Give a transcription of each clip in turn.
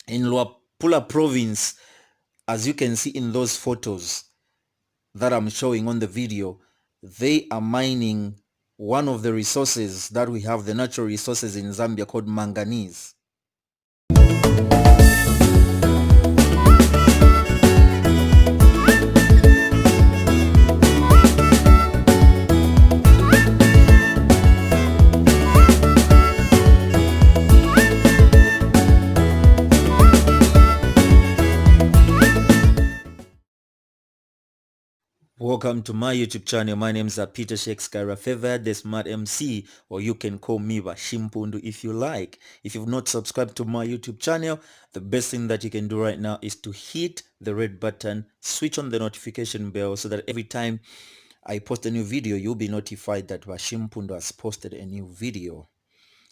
In Luapula province, as you can see in those photos that I'm showing on the video, they are mining one of the resources that we have, the natural resources in Zambia called manganese. Welcome to my YouTube channel. My name is Peter Sheikh Feather, the Smart MC, or you can call me Bashimpundu if you like. If you've not subscribed to my YouTube channel, the best thing that you can do right now is to hit the red button, switch on the notification bell so that every time I post a new video, you'll be notified that Bashimpundu has posted a new video.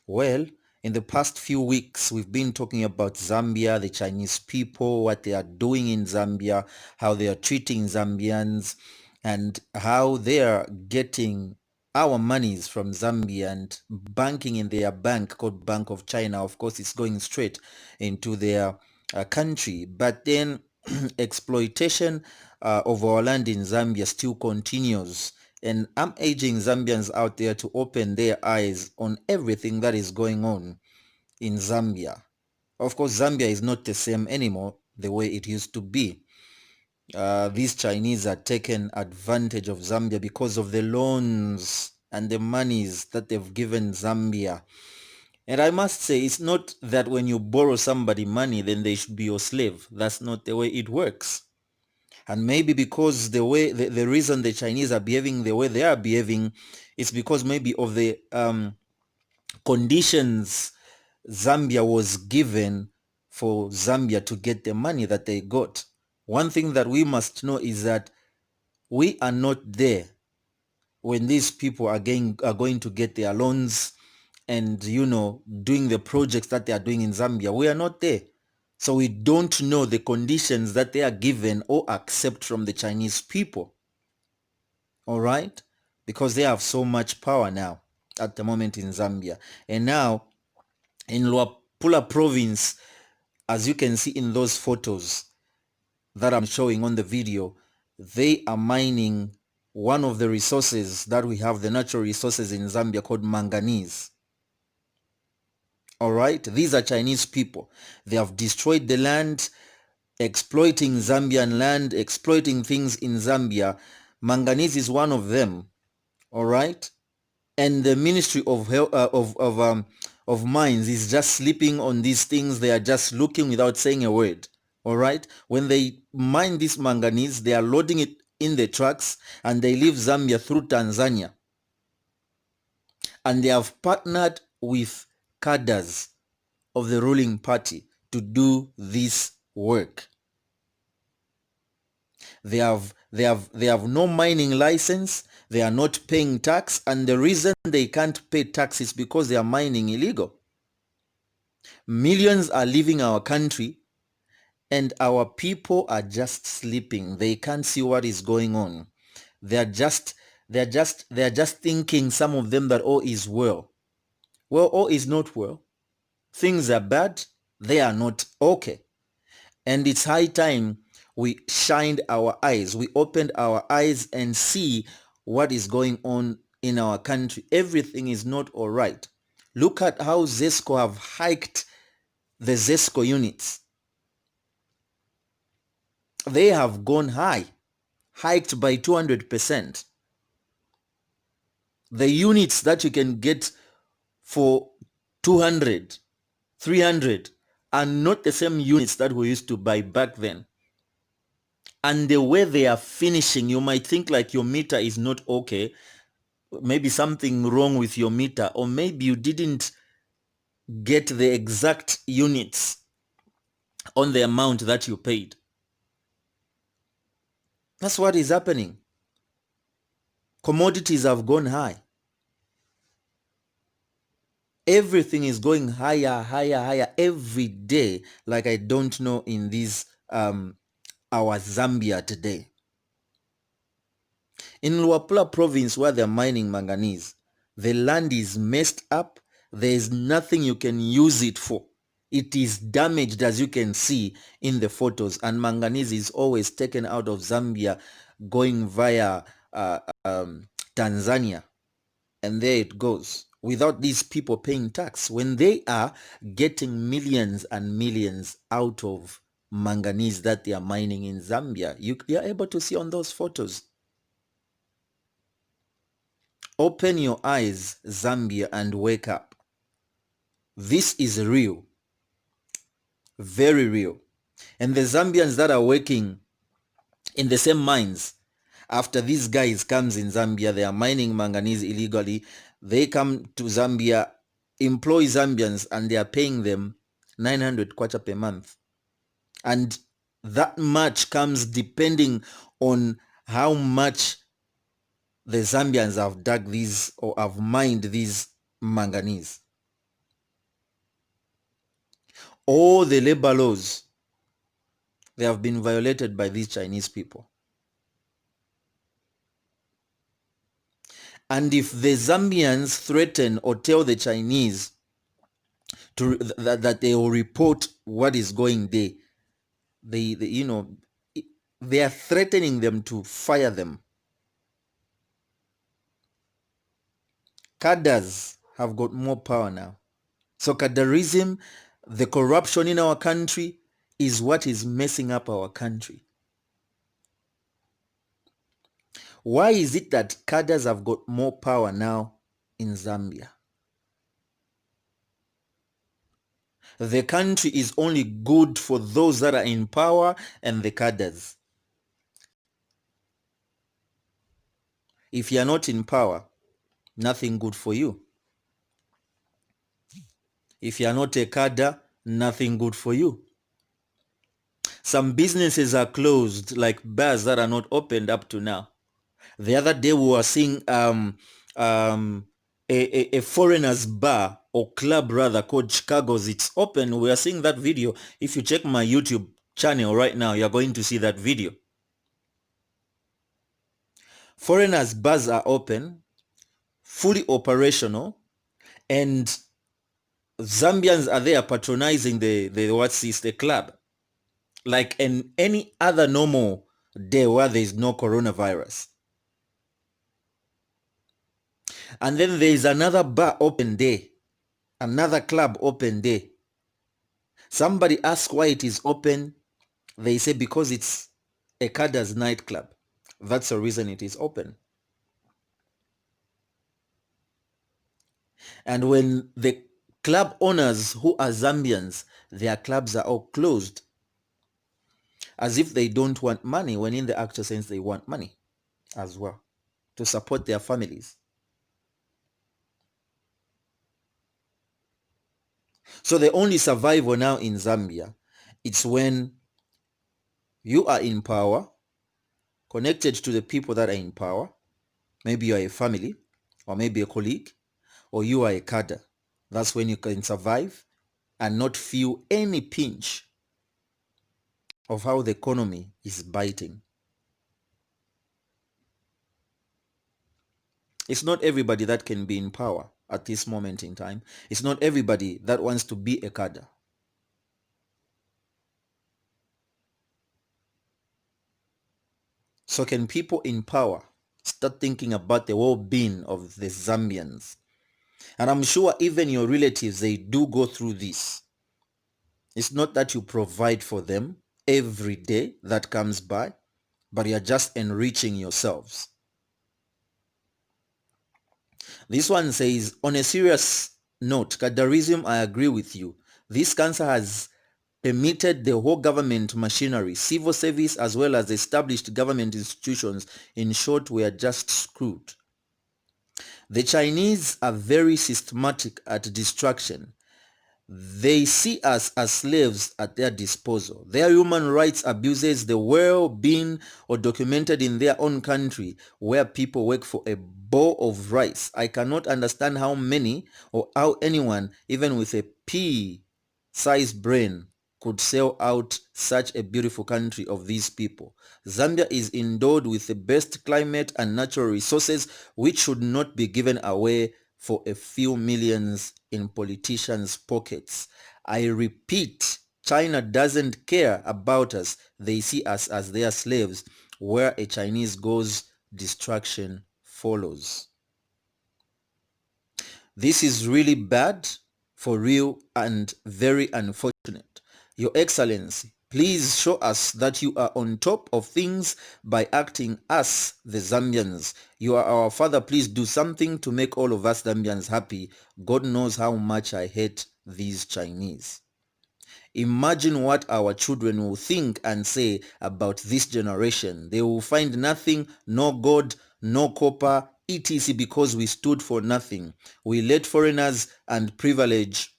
Well, in the past few weeks, we've been talking about Zambia, the Chinese people, what they are doing in Zambia, how they are treating Zambians, and how they are getting our monies from Zambia and banking in their bank called Bank of China. Of course, it's going straight into their country. But then exploitation of our land in Zambia still continues. And I'm urging Zambians out there to open their eyes on everything that is going on in Zambia. Of course, Zambia is not the same anymore the way it used to be. These Chinese are taking advantage of Zambia because of the loans and the monies that they've given Zambia. And I must say, it's not that when you borrow somebody money, then they should be your slave. That's not the way it works. And maybe because the reason the Chinese are behaving the way they are behaving is because maybe of the conditions Zambia was given for Zambia to get the money that they got. One thing that we must know is that we are not there when these people are going to get their loans and, doing the projects that they are doing in Zambia. We are not there. So we don't know the conditions that they are given or accept from the Chinese people. All right? Because they have so much power now at the moment in Zambia. And now in Luapula province, as you can see in those photos that I'm showing on the video, they are mining one of the resources that we have, the natural resources in Zambia called manganese. All right? These are Chinese people. They have destroyed the land, exploiting Zambian land, exploiting things in Zambia. Manganese is one of them. All right? And the Ministry of of Mines is just sleeping on these things. They are just looking without saying a word. All right? When they mine this manganese, they are loading it in the trucks and they leave Zambia through Tanzania. And they have partnered with cadres of the ruling party to do this work. They have no mining license. They are not paying tax, and the reason they can't pay tax is because they are mining illegal. Millions are leaving our country, and our people are just sleeping. They can't see what is going on. They are just thinking, some of them, that all is well. Well, all is not well. Things are bad. They are not okay. And it's high time we shined our eyes. We opened our eyes and see what is going on in our country. Everything is not all right. Look at how ZESCO have hiked the ZESCO units. They have gone high, hiked by 200%. The units that you can get for 200, 300 are not the same units that we used to buy back then. And the way they are finishing, you might think like your meter is not okay. Maybe something wrong with your meter, or maybe you didn't get the exact units on the amount that you paid. That's what is happening. Commodities have gone high. Everything is going higher, higher, higher every day, like I don't know in this our Zambia today. In Luapula province, where they're mining manganese, the land is messed up. There is nothing you can use it for. It is damaged, as you can see in the photos, and manganese is always taken out of Zambia going via uh, Tanzania, and there it goes without these people paying tax when they are getting millions and millions out of manganese that they are mining in Zambia. You're able to see on those photos. Open your eyes, Zambia, and wake up. This is real, very real. And the Zambians that are working in the same mines, after these guys comes in Zambia, they are mining manganese illegally. They come to Zambia, employ Zambians, and they are paying them 900 kwacha per month. And that much comes depending on how much the Zambians have dug these or have mined these manganese. All the labor laws, they have been violated by these Chinese people. And if the Zambians threaten or tell the Chinese that they will report what is going there, they are threatening them to fire them. Cadres have got more power now. So cadreism, the corruption in our country, is what is messing up our country. Why is it that cadres have got more power now in Zambia? The country is only good for those that are in power and the cadres. If you are not in power, nothing good for you. If you are not a cadre, nothing good for you. Some businesses are closed, like bars that are not opened up to now. The other day we were seeing a foreigner's bar or club rather called Chicago's. It's open. We are seeing that video. If you check my YouTube channel right now, you're going to see that video. Foreigners' bars are open, fully operational, and Zambians are there patronizing the club, like any other normal day where there is no coronavirus. And then there is another bar open day, another club open day. Somebody asks why it is open. They say because it's a cadres nightclub. That's the reason it is open. And when the club owners who are Zambians, their clubs are all closed, as if they don't want money, when in the actual sense they want money as well to support their families. So the only survival now in Zambia, it's when you are in power, connected to the people that are in power. Maybe you are a family, or maybe a colleague, or you are a cadre. That's when you can survive and not feel any pinch of how the economy is biting. It's not everybody that can be in power at this moment in time. It's not everybody that wants to be a cadre. So can people in power start thinking about the well-being of the Zambians? And I'm sure even your relatives, they do go through this. It's not that you provide for them every day that comes by, but you're just enriching yourselves. This one says, on a serious note, cadreism, I agree with you. This cancer has permitted the whole government machinery, civil service, as well as established government institutions. In short, we are just screwed. The Chinese are very systematic at destruction. They see us as slaves at their disposal. Their human rights abuses, the well-being or documented in their own country where people work for a bowl of rice. I cannot understand how many or how anyone, even with a pea-sized brain, could sell out such a beautiful country of these people. Zambia is endowed with the best climate and natural resources which should not be given away for a few millions in politicians' pockets. I repeat, China doesn't care about us. They see us as their slaves. Where a Chinese goes, destruction follows. This is really bad, for real, and very unfortunate. Your Excellency, please show us that you are on top of things by acting us, the Zambians. You are our father. Please do something to make all of us Zambians happy. God knows how much I hate these Chinese. Imagine what our children will think and say about this generation. They will find nothing, no God, no copper, etc. because we stood for nothing. We let foreigners and privileged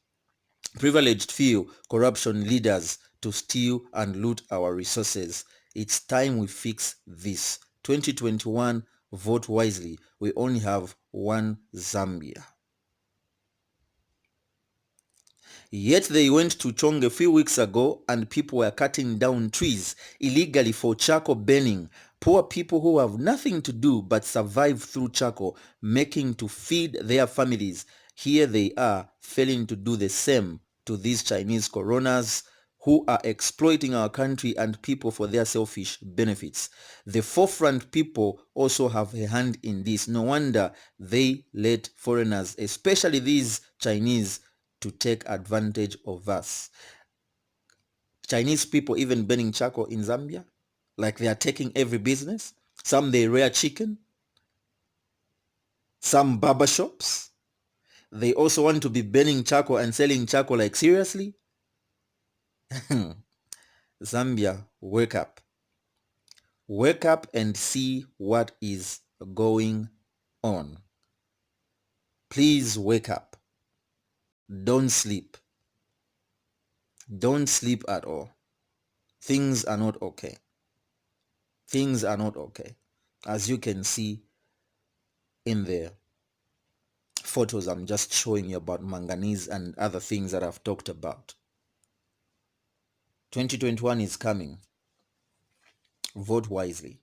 few corruption leaders to steal and loot our resources. It's time we fix this. 2021, vote wisely. We only have one Zambia. Yet they went to Chong a few weeks ago and people were cutting down trees illegally for charcoal burning. Poor people who have nothing to do but survive through charcoal, making to feed their families. Here they are failing to do the same to these Chinese coronas who are exploiting our country and people for their selfish benefits. The forefront people also have a hand in this. No wonder they let foreigners, especially these Chinese, to take advantage of us. Chinese people even burning charcoal in Zambia, like they are taking every business. Some they rear chicken, some barber shops. They also want to be burning charcoal and selling charcoal, like seriously? Zambia, wake up. Wake up and see what is going on. Please wake up. Don't sleep. Don't sleep at all. Things are not okay. Things are not okay. As you can see in the photos I'm just showing you about manganese and other things that I've talked about. 2021 is coming. Vote wisely.